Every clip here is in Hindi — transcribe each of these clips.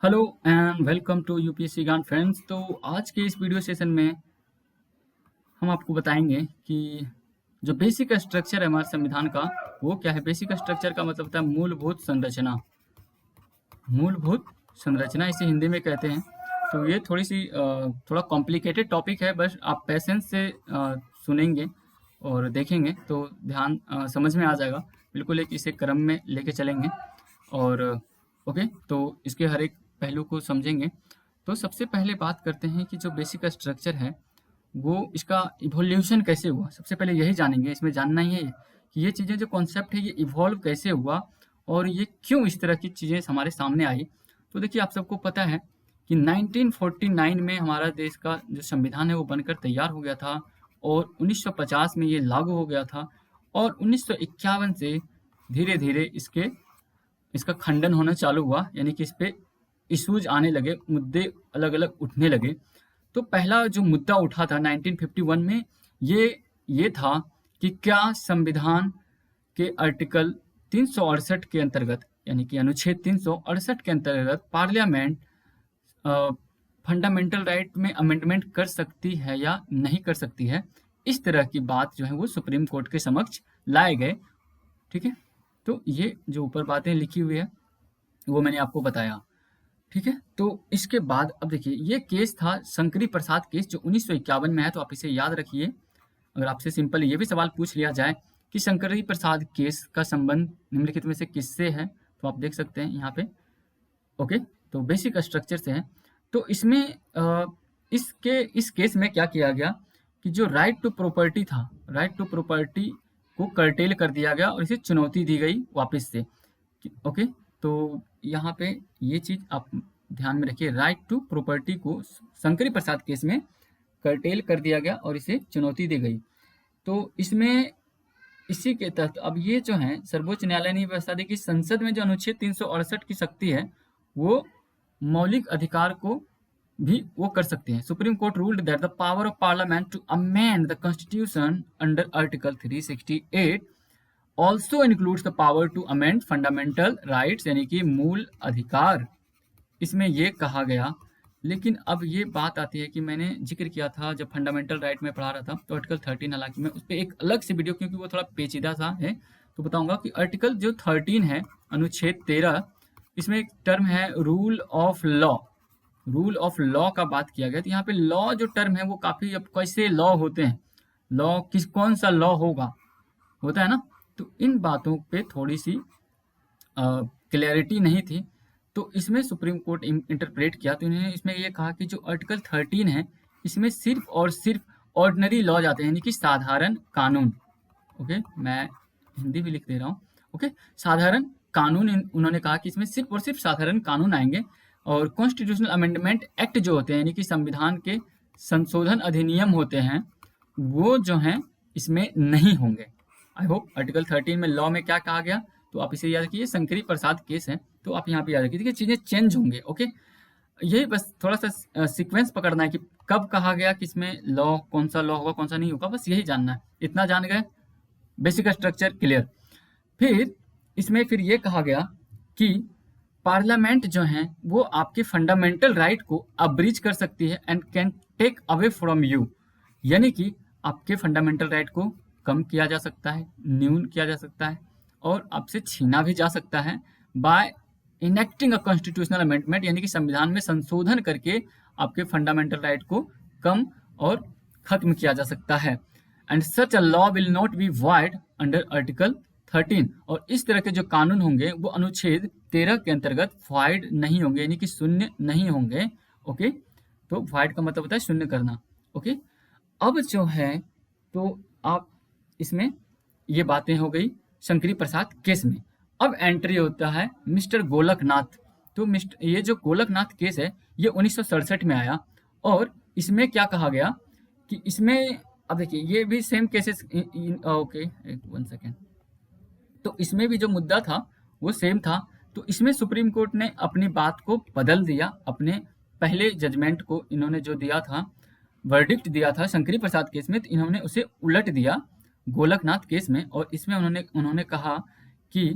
Hello and welcome to UPSC Gyan friends. तो आज के इस वीडियो सेशन में हम आपको बताएंगे कि जो बेसिक स्ट्रक्चर है हमारे संविधान का वो क्या है। बेसिक स्ट्रक्चर का मतलब होता है मूलभूत संरचना। मूलभूत संरचना इसे हिंदी में कहते हैं। तो ये थोड़ा कॉम्प्लिकेटेड टॉपिक है, बस आप पेशेंस से सुनेंगे और देखेंगे तो ध्यान समझ में आ जाएगा। बिल्कुल एक इसे क्रम में लेके चलेंगे और ओके, तो इसके हर एक पहलू को समझेंगे। तो सबसे पहले बात करते हैं कि जो बेसिक स्ट्रक्चर है वो इसका इवोल्यूशन कैसे हुआ। सबसे पहले यही जानेंगे, इसमें जानना ही है कि ये चीज़ें जो कॉन्सेप्ट है ये इवॉल्व कैसे हुआ और ये क्यों इस तरह की चीज़ें हमारे सामने आई। तो देखिए, आप सबको पता है कि 1949 में हमारा देश का जो संविधान है वो बनकर तैयार हो गया था और 1950 में ये लागू हो गया था और 1951 से धीरे धीरे इसका खंडन होना चालू हुआ, यानी कि इस पे इश्यूज आने लगे, मुद्दे अलग अलग उठने लगे। तो पहला जो मुद्दा उठा था 1951 में ये था कि क्या संविधान के आर्टिकल 368 के अंतर्गत, यानी कि अनुच्छेद 368 के अंतर्गत पार्लियामेंट फंडामेंटल राइट में अमेंडमेंट कर सकती है या नहीं कर सकती है। इस तरह की बात जो है वो सुप्रीम कोर्ट के समक्ष लाए गए। ठीक है, तो ये जो ऊपर बातें लिखी हुई है वो मैंने आपको बताया। ठीक है, तो इसके बाद अब देखिए, ये केस था शंकरी प्रसाद केस जो 1951 में है। तो आप इसे याद रखिए। अगर आपसे सिंपल ये भी सवाल पूछ लिया जाए कि शंकरी प्रसाद केस का संबंध निम्नलिखित में से किससे है, तो आप देख सकते हैं यहाँ पे। ओके, तो बेसिक स्ट्रक्चर से है। तो इसमें इस केस में क्या किया गया कि जो राइट टू प्रॉपर्टी था, राइट टू प्रॉपर्टी को कर्टेल कर दिया गया और इसे चुनौती दी गई वापस से। ओके, तो यहाँ पे ये चीज आप ध्यान में रखिए, राइट टू प्रॉपर्टी को शंकरी प्रसाद केस में कर्टेल कर दिया गया और इसे चुनौती दी गई। तो इसमें इसी के तहत अब ये जो है सर्वोच्च न्यायालय ने व्यवस्था दी कि संसद में जो अनुच्छेद 368 की शक्ति है वो मौलिक अधिकार को भी वो कर सकते हैं। Supreme Court ruled that the power of Parliament to amend the Constitution under article 368 also includes the power to amend fundamental rights, यानी कि मूल अधिकार इसमें ये कहा गया। लेकिन अब ये बात आती है कि मैंने जिक्र किया था जब फंडामेंटल राइट में पढ़ा रहा था तो आर्टिकल 13, हालांकि मैं उस पर एक अलग से वीडियो, क्योंकि वो थोड़ा पेचीदा सा है, तो बताऊंगा कि आर्टिकल जो 13 है अनुच्छेद 13, इसमें एक टर्म है rule of law. Rule of law का बात किया गया। तो यहाँ पे लॉ जो टर्म है वो काफी, अब कैसे लॉ होते हैं, लॉ कौन सा लॉ होता है ना, तो इन बातों पे थोड़ी सी क्लैरिटी नहीं थी। तो इसमें सुप्रीम कोर्ट इंटरप्रेट किया तो इन्होंने इसमें ये कहा कि जो आर्टिकल 13 है इसमें सिर्फ और सिर्फ ऑर्डिनरी लॉ जाते हैं, यानी कि साधारण कानून। ओके, मैं हिंदी भी लिख दे रहा हूँ। ओके, साधारण कानून उन्होंने कहा कि इसमें सिर्फ और सिर्फ साधारण कानून आएंगे और कॉन्स्टिट्यूशनल अमेंडमेंट एक्ट जो होते हैं, यानी कि संविधान के संशोधन अधिनियम होते हैं, वो जो हैं इसमें नहीं होंगे। आई होप आर्टिकल 13 में लॉ में क्या कहा गया, तो आप इसे याद रखिए। शंकरी प्रसाद केस है तो आप यहाँ पे याद रखिए। देखिए, चीजें चेंज होंगे। ओके, यही बस थोड़ा सा सीक्वेंस पकड़ना है कि कब कहा गया कि इसमें लॉ, कौन सा लॉ होगा कौन सा नहीं होगा, बस यही जानना है। इतना जान गए, बेसिक स्ट्रक्चर क्लियर। फिर इसमें फिर ये कहा गया कि पार्लियामेंट जो है वो आपके फंडामेंटल राइट को अब्रीच कर सकती है and can take away from you, यानी कि आपके फंडामेंटल राइट को कम किया जा सकता है, न्यून किया जा सकता है और आपसे छीना भी जा सकता है by enacting a constitutional amendment, यानी कि संविधान में संशोधन करके आपके फंडामेंटल राइट को कम और खत्म किया जा सकता है। And such a law will not be void under article 13, और इस तरह के जो कानून होंगे वो अनुच्छेद 13 के अंतर्गत वॉइड नहीं होंगे, यानी कि शून्य नहीं होंगे। ओके, तो वॉइड का मतलब होता है शून्य करना। ओके, अब जो है तो आप इसमें ये बातें हो गई शंकरी प्रसाद केस में। अब एंट्री होता है मिस्टर गोलकनाथ। तो ये जो गोलकनाथ केस है ये 1967 में आया और इसमें क्या कहा गया कि इसमें, अब देखिए ये भी सेम केसेस। ओके, एक 1 सेकेंड। तो इसमें भी जो मुद्दा था वो सेम था। तो इसमें सुप्रीम कोर्ट ने अपनी बात को बदल दिया। अपने पहले जजमेंट को इन्होंने जो दिया था, वर्डिक्ट दिया था शंकरी प्रसाद केस में, तो इन्होंने उसे उलट दिया गोलकनाथ केस में। और इसमें उन्होंने कहा कि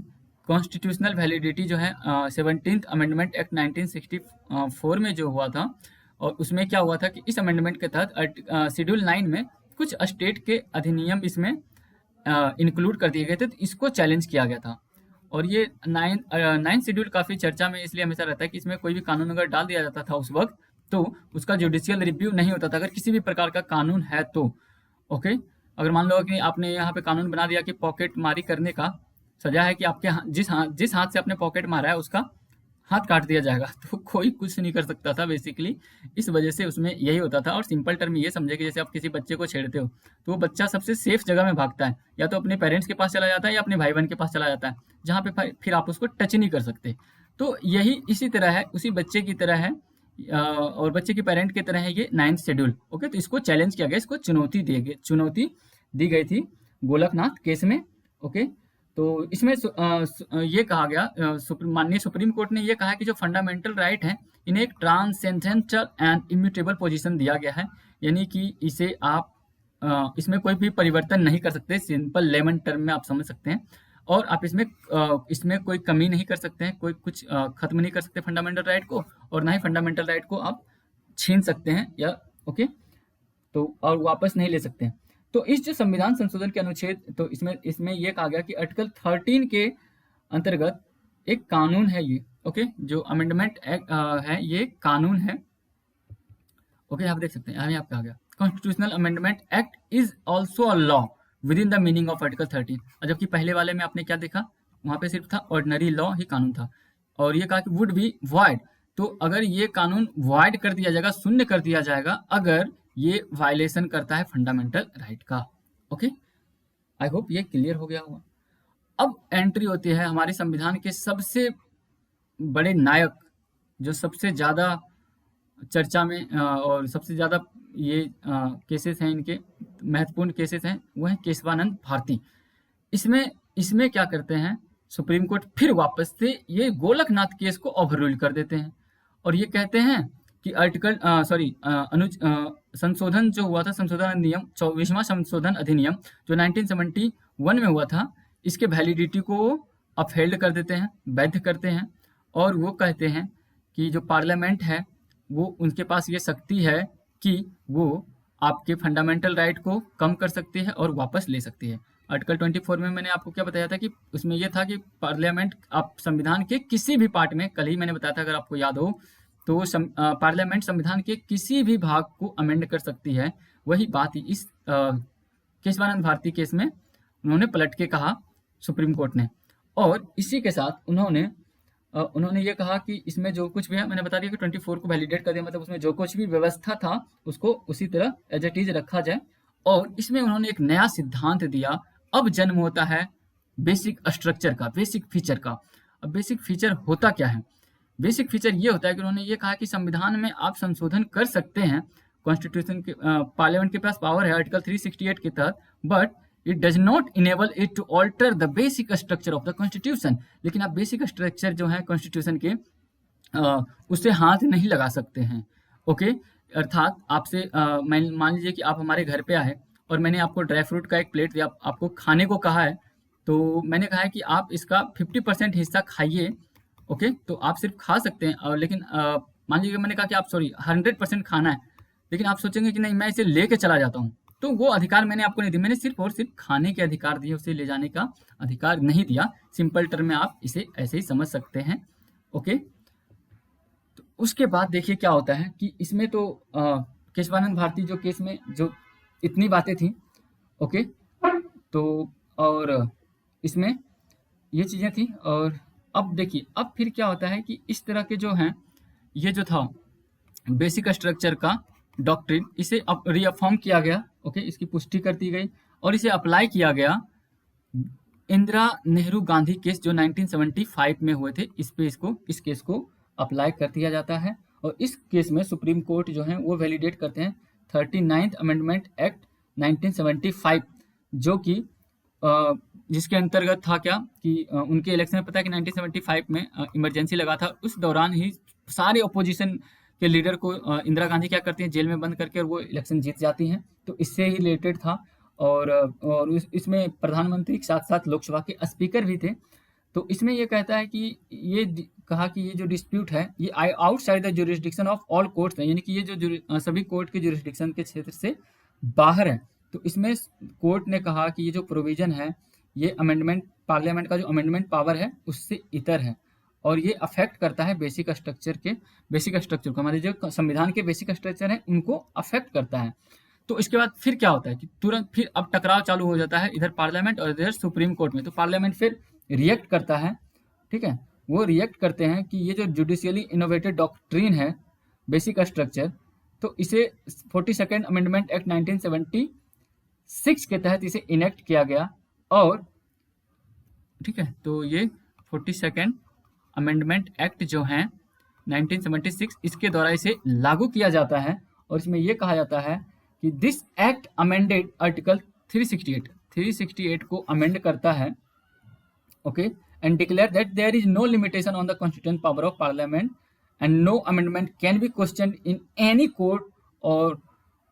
कॉन्स्टिट्यूशनल वैलिडिटी जो है 17th अमेंडमेंट एक्ट 1964 में जो हुआ था, और उसमें क्या हुआ था कि इस अमेंडमेंट के तहत शेड्यूल 9 में कुछ स्टेट के अधिनियम इसमें इंक्लूड कर दिए गए थे, तो इसको चैलेंज किया गया था। और ये नाइन शेड्यूल काफ़ी चर्चा में इसलिए हमेशा रहता है कि इसमें कोई भी कानून अगर डाल दिया जाता था उस वक्त, तो उसका जुडिशियल रिव्यू नहीं होता था अगर किसी भी प्रकार का कानून है तो। ओके, अगर मान लो कि आपने यहाँ पे कानून बना दिया कि पॉकेट मारी करने का सजा है कि आपके जिस हाथ से आपने पॉकेट मारा है उसका हाथ काट दिया जाएगा, तो कोई कुछ नहीं कर सकता था बेसिकली। इस वजह से उसमें यही होता था। और सिंपल टर्म ये समझे कि जैसे आप किसी बच्चे को छेड़ते हो तो वो बच्चा सबसे सेफ जगह में भागता है, या तो अपने पेरेंट्स के पास चला जाता है या अपने भाई बहन के पास चला जाता है, जहाँ पे फिर आप उसको टच नहीं कर सकते। तो यही इसी तरह है, उसी बच्चे की तरह है, और बच्चे के पेरेंट की तरह है ये 9th शेड्यूल। ओके, तो इसको चैलेंज किया गया, इसको चुनौती दी गई थी गोलकनाथ केस में। ओके, तो इसमें ये कहा गया, माननीय सुप्रीम कोर्ट ने ये कहा कि जो फंडामेंटल राइट है इन्हें एक ट्रांसेंडेंटल एंड इम्यूटेबल पोजीशन दिया गया है, यानी कि इसे आप इसमें कोई भी परिवर्तन नहीं कर सकते। सिंपल लेमन टर्म में आप समझ सकते हैं। और आप इसमें कोई कमी नहीं कर सकते हैं, कोई कुछ खत्म नहीं कर सकते फंडामेंटल राइट को, और ना ही फंडामेंटल राइट को आप छीन सकते हैं या ओके तो और वापस नहीं ले सकते हैं। तो इस जो संविधान संशोधन के अनुच्छेद, तो इसमें यह कहा गया कि आर्टिकल 13 के अंतर्गत एक कानून है ये। ओके, जो अमेंडमेंट एक्ट है ये कानून है। ओके, आप देख सकते हैं यहाँ पे आ गया constitutional amendment act is also a law with in the meaning of article 13। और जबकि पहले वाले में आपने क्या देखा, वहां पे सिर्फ था ऑर्डिनरी लॉ ही कानून था, और ये कहा कि वुड बी वॉइड। तो अगर ये कानून वॉइड कर दिया जाएगा, शून्य कर दिया जाएगा, अगर ये वायलेशन करता है फंडामेंटल राइट का। ओके, आई होप ये क्लियर हो गया होगा। अब एंट्री होती है हमारे संविधान के सबसे बड़े नायक, जो सबसे ज्यादा चर्चा में और सबसे ज्यादा ये केसेस हैं, इनके महत्वपूर्ण केसेस हैं, वो है केशवानंद भारती। इसमें क्या करते हैं, सुप्रीम कोर्ट फिर वापस से ये गोलकनाथ केस को ओवररूल कर देते हैं, और ये कहते हैं कि संशोधन जो हुआ था, संशोधन अधिनियम 24वां संशोधन अधिनियम जो 1971 में हुआ था, इसके वैलिडिटी को अपहेल्ड कर देते हैं, वैध करते हैं। और वो कहते हैं कि जो पार्लियामेंट है वो उनके पास ये शक्ति है कि वो आपके फंडामेंटल राइट को कम कर सकती है और वापस ले सकती है। आर्टिकल 24 में मैंने आपको क्या बताया था कि उसमें यह था कि पार्लियामेंट आप संविधान के किसी भी पार्ट में, कल ही मैंने बताया था अगर आपको याद हो, तो पार्लियामेंट संविधान के किसी भी भाग को अमेंड कर सकती है। वही बात इस केशवानंद भारती केस में उन्होंने पलट के कहा सुप्रीम कोर्ट ने। और इसी के साथ उन्होंने ये कहा कि इसमें जो कुछ भी है, मैंने बता दिया कि 24 को वैलिडेट कर दिया, मतलब उसमें जो कुछ भी व्यवस्था था उसको उसी तरह एज इट इज रखा जाए। और इसमें उन्होंने एक नया सिद्धांत दिया, अब जन्म होता है बेसिक स्ट्रक्चर का, बेसिक फीचर का। अब बेसिक फीचर होता क्या है? बेसिक फीचर ये होता है कि उन्होंने ये कहा कि संविधान में आप संशोधन कर सकते हैं, कॉन्स्टिट्यूशन के पार्लियामेंट के पास पावर है आर्टिकल 368 के तहत, but it does not enable it to alter the basic structure of the Constitution. लेकिन आप बेसिक स्ट्रक्चर जो है कॉन्स्टिट्यूशन के उससे हाथ नहीं लगा सकते हैं। ओके, अर्थात आपसे मान लीजिए कि आप हमारे घर पे आए और मैंने आपको ड्राई फ्रूट का एक प्लेट दिया, आपको खाने को कहा है, तो मैंने कहा है कि आप इसका 50% हिस्सा खाइए। ओके, तो आप सिर्फ खा सकते हैं, और लेकिन मान लीजिए मैंने कहा कि आप 100% खाना है, लेकिन आप सोचेंगे कि नहीं मैं इसे लेके चला जाता हूँ, तो वो अधिकार मैंने आपको नहीं दिया, मैंने सिर्फ और सिर्फ खाने के अधिकार दिए, उसे ले जाने का अधिकार नहीं दिया। सिंपल टर्म में आप इसे ऐसे ही समझ सकते हैं। ओके, तो उसके बाद देखिए क्या होता है कि इसमें तो केशवानंद भारती जो केस में जो इतनी बातें थी, ओके, तो और इसमें ये चीजें थी। और अब देखिए अब फिर क्या होता है कि इस तरह के जो हैं, ये जो था बेसिक स्ट्रक्चर का डॉक्ट्रिन, इसे अब रीअफॉर्म किया गया। ओके, इसकी पुष्टि कर दी गई और इसे अप्लाई किया गया इंदिरा नेहरू गांधी केस जो 1975 में हुए थे, इस केस को अप्लाई कर दिया जाता है। और इस केस में सुप्रीम कोर्ट जो है वो वैलिडेट करते हैं 39th अमेंडमेंट एक्ट 1975, जो कि जिसके अंतर्गत था क्या कि उनके इलेक्शन में, पता है कि 1975 में इमरजेंसी लगा था, उस दौरान ही सारे अपोजिशन के लीडर को इंदिरा गांधी क्या करती हैं, जेल में बंद करके, और वो इलेक्शन जीत जाती हैं। तो इससे ही रिलेटेड था। और इसमें प्रधानमंत्री के साथ साथ लोकसभा के स्पीकर भी थे। तो इसमें ये कहता है कि कहा कि ये जो डिस्प्यूट है ये outside the jurisdiction of all courts है, यानी कि ये जो सभी कोर्ट के ज्यूरिसडिक्शन के क्षेत्र से बाहर है। तो इसमें कोर्ट ने कहा कि ये जो प्रोविजन है ये अमेंडमेंट, पार्लियामेंट का जो अमेंडमेंट पावर है उससे इतर है, और ये अफेक्ट करता है बेसिक स्ट्रक्चर को, हमारे जो संविधान के बेसिक स्ट्रक्चर है उनको अफेक्ट करता है। तो इसके बाद फिर क्या होता है कि तुरंत फिर अब टकराव चालू हो जाता है इधर पार्लियामेंट और इधर सुप्रीम कोर्ट में। तो पार्लियामेंट फिर रिएक्ट करता है, ठीक है, वो रिएक्ट करते हैं कि ये जो जुडिशियली इनोवेटेड डॉक्ट्रिन है बेसिक स्ट्रक्चर, तो इसे 42nd अमेंडमेंट एक्ट 1976 के तहत इसे इनेक्ट किया गया, और ठीक है, तो ये 42nd अमेंडमेंट एक्ट जो है 1976 इसके द्वारा इसे लागू किया जाता है। और इसमें यह कहा जाता है कि दिस एक्ट अमेंडेड आर्टिकल 368 को अमेंड करता है, okay, and declare that there is no limitation on the constitutional power of parliament and no amendment can be question in any court or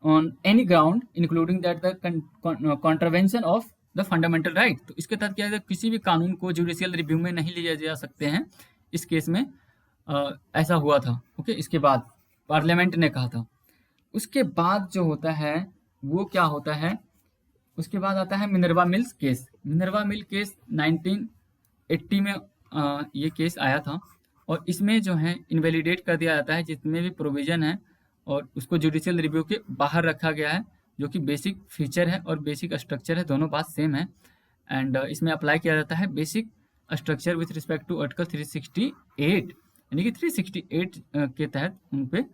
on any ground including that the contravention of the fundamental right. तो इसके तहत क्या है, किसी भी कानून को जुडिशियल रिव्यू में नहीं लिए जा सकते हैं। इस केस में ऐसा हुआ था, ओके। इसके बाद पार्लियामेंट ने कहा था। उसके बाद जो होता है वो क्या होता है, उसके बाद आता है Minerva mills case. Minerva mill case 1980 में ये केस आया था, और इसमें जो है इनवैलिडेट कर दिया जाता है जितने भी प्रोविजन है, और उसको जुडिशियल रिव्यू के बाहर रखा गया है, जो कि बेसिक फीचर है और बेसिक स्ट्रक्चर है, दोनों बात सेम है। एंड इसमें अप्लाई किया जाता है basic structure with respect to article 368, यानी कि 368 के तहत उन पे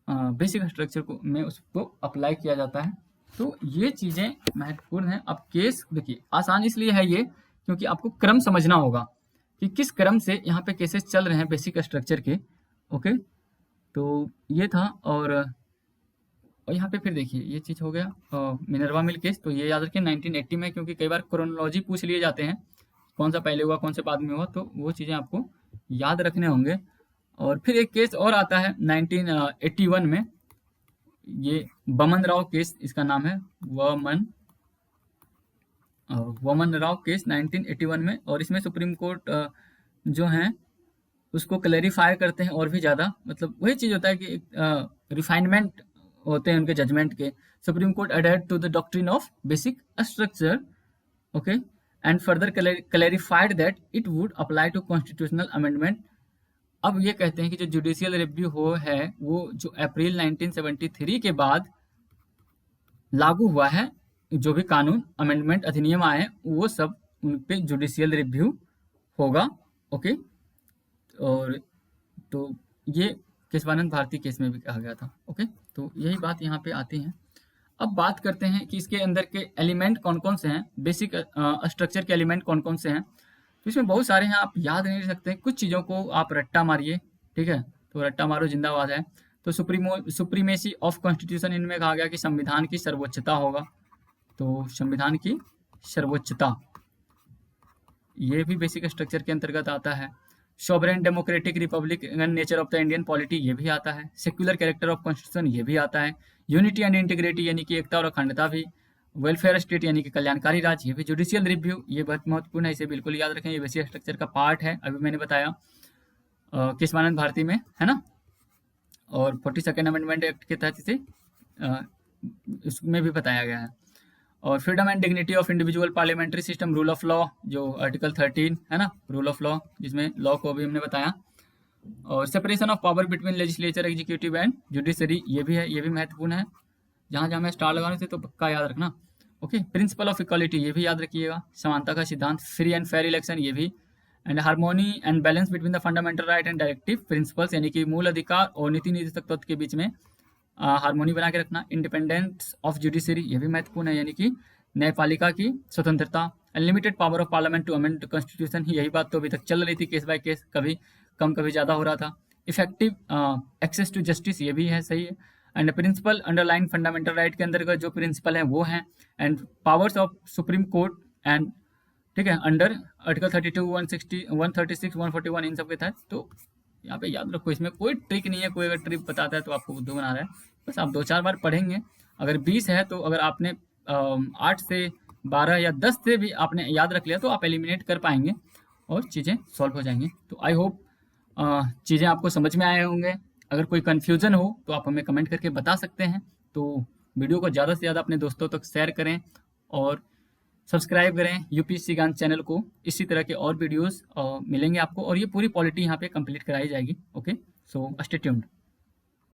बेसिक स्ट्रक्चर को में उसको अप्लाई किया जाता है। तो ये चीज़ें महत्वपूर्ण हैं। अब केस देखिए आसान इसलिए है ये क्योंकि आपको क्रम समझना होगा कि किस क्रम से यहाँ पे केसेस चल रहे हैं बेसिक स्ट्रक्चर के, ओके। तो ये था, और यहाँ पे फिर देखिए ये चीज़ हो गया मिनर्वा मिल केस। तो ये याद रखें 1980 में, क्योंकि कई बार क्रोनोलॉजी पूछ लिए जाते हैं, कौन सा पहले हुआ कौन से बाद में हुआ, तो वो चीज़ें आपको याद रखने होंगे। और फिर एक केस और आता है 1981 में, ये बमन राव केस इसका नाम है, वमन राव केस 1981 में। और इसमें सुप्रीम कोर्ट जो है उसको क्लैरिफाई करते हैं और भी ज़्यादा, मतलब वही चीज़ होता है कि रिफाइनमेंट होते हैं उनके जजमेंट के। Supreme Court added to the doctrine of basic structure, okay, and further clarified that it would apply to constitutional amendment. अब ये कहते हैं कि जो जुडिशियल रिव्यू है वो जो अप्रैल 1973 के बाद लागू हुआ है, जो भी कानून अमेंडमेंट अधिनियम आए वो सब उन पे जुडिशियल रिव्यू होगा, ओके। और तो ये केशवानंद भारती केस में भी कहा गया था, ओके। तो यही बात यहाँ पे आती है। अब बात करते हैं कि इसके अंदर के एलिमेंट कौन कौन से हैं, बेसिक स्ट्रक्चर के एलिमेंट कौन कौन से हैं। तो इसमें बहुत सारे हैं, आप याद नहीं रख सकते, कुछ चीज़ों को आप रट्टा मारिए, ठीक है। तो रट्टा मारो जिंदाबाद है। तो सुप्रीमेसी ऑफ कॉन्स्टिट्यूशन, इनमें कहा गया कि संविधान की सर्वोच्चता होगा। तो संविधान की सर्वोच्चता ये भी बेसिक स्ट्रक्चर के अंतर्गत आता है। Sovereign democratic Republican nature of the Indian polity ये भी आता है। सेक्युलर कैरेक्टर ऑफ कॉन्स्टिट्यूशन ये भी आता है। यूनिटी एंड इंटीग्रिटी यानी कि एकता और अखंडता भी। वेलफेयर स्टेट यानी कि कल्याणकारी राज्य, ये भी। जुडिशियल रिव्यू ये बहुत महत्वपूर्ण है, इसे बिल्कुल याद रखें, ये बेसिक स्ट्रक्चर का पार्ट है, अभी मैंने बताया केशवानंद भारती में, है ना। और 42nd अमेंडमेंट एक्ट के तहत इसे इसमें भी बताया गया है। और freedom and dignity of individual, parliamentary system, rule of law जो आर्टिकल 13 है ना, रूल ऑफ लॉ, जिसमें लॉ को भी हमने बताया। और separation of power between legislature, executive and judiciary ये भी है, ये भी महत्वपूर्ण है। जहाँ जहाँ मैं स्टार लगाने से तो पक्का याद रखना, ओके। प्रिंसिपल ऑफ इक्वालिटी ये भी याद रखिएगा। समानता का सिद्धांत, फ्री एंड फेयर इलेक्शन ये भी। And harmony and balance between the fundamental right and directive principles, यानी कि मूल अधिकार और नीति निर्देशक तत्व के बीच में हार्मोनी बना के रखना। इंडिपेंडेंस ऑफ जुडिशरी ये भी महत्वपूर्ण है, यानी कि न्यायपालिका की स्वतंत्रता। Unlimited power of Parliament to amend Constitution, यही बात तो अभी तक चल रही थी, केस बाय केस, कभी कम कभी ज़्यादा हो रहा था। इफेक्टिव एक्सेस टू जस्टिस ये भी है, सही है। And principle underline fundamental right के अंदर जो प्रिंसिपल हैं वो हैं। And powers of Supreme Court and, ठीक है, अंडर आर्टिकल 32, 160, 136, 141 इन सब के तहत। तो यहाँ पे याद रखो, इसमें कोई ट्रिक नहीं है, कोई अगर ट्रिक बताता है तो आपको बुद्धू बना रहा है, बस आप 2-4 बार पढ़ेंगे। अगर 20 है तो अगर आपने 8 से 12 या 10 से भी आपने याद रख लिया तो आप एलिमिनेट कर पाएंगे। और चीज़ें सॉल्व हो जाएंगी। तो आई होप चीज़ें आपको समझ में आए होंगे। अगर कोई कन्फ्यूज़न हो तो आप हमें कमेंट करके बता सकते हैं। तो वीडियो को ज़्यादा से ज़्यादा अपने दोस्तों तक शेयर करें और सब्सक्राइब करें यूपीएससी ज्ञान चैनल को। इसी तरह के और वीडियोस मिलेंगे आपको, और ये पूरी पॉलिटी यहाँ पे कंप्लीट कराई जाएगी। Okay, so stay tuned.